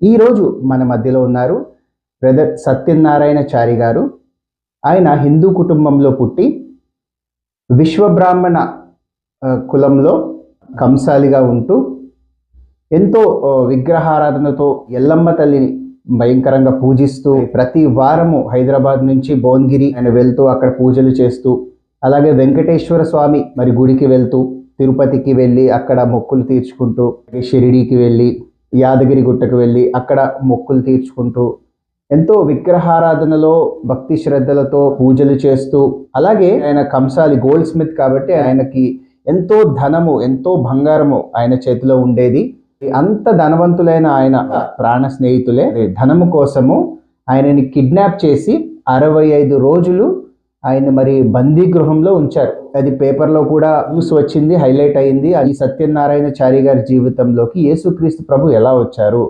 ఈరోజు మన మధ్యలో ఉన్నారు బ్రదర్ సత్యనారాయణచారి గారు. ఆయన హిందూ కుటుంబంలో పుట్టి విశ్వబ్రాహ్మణ కులంలో కంసాలిగా ఉంటూ ఎంతో విగ్రహారాధనతో ఎల్లమ్మ తల్లిని భయంకరంగా పూజిస్తూ ప్రతి వారము హైదరాబాద్ నుంచి భువనగిరి ఆయన వెళ్తూ అక్కడ పూజలు చేస్తూ, అలాగే వెంకటేశ్వర స్వామి మరి గుడికి వెళ్తూ, తిరుపతికి వెళ్ళి అక్కడ మొక్కులు తీర్చుకుంటూ, షిరిడీకి వెళ్ళి యాదగిరి గుట్టకు వెళ్ళి అక్కడ మొక్కులు తీర్చుకుంటూ ఎంతో విగ్రహారాధనలో భక్తి శ్రద్ధలతో పూజలు చేస్తూ, అలాగే ఆయన కంసాలి గోల్డ్ స్మిత్ కాబట్టి ఆయనకి ఎంతో ధనము ఎంతో బంగారము ఆయన చేతిలో ఉండేది. అంత ధనవంతులైన ఆయన ప్రాణ స్నేహితులే ధనము కోసము ఆయనని కిడ్నాప్ చేసి 65 రోజులు ఆయన మరి బందీ గృహంలో ఉంచారు. అది పేపర్లో కూడా న్యూస్ వచ్చింది, హైలైట్ అయింది. ఈ సత్యనారాయణచారి గారి జీవితంలోకి యేసుక్రీస్తు ప్రభు ఎలా వచ్చారు,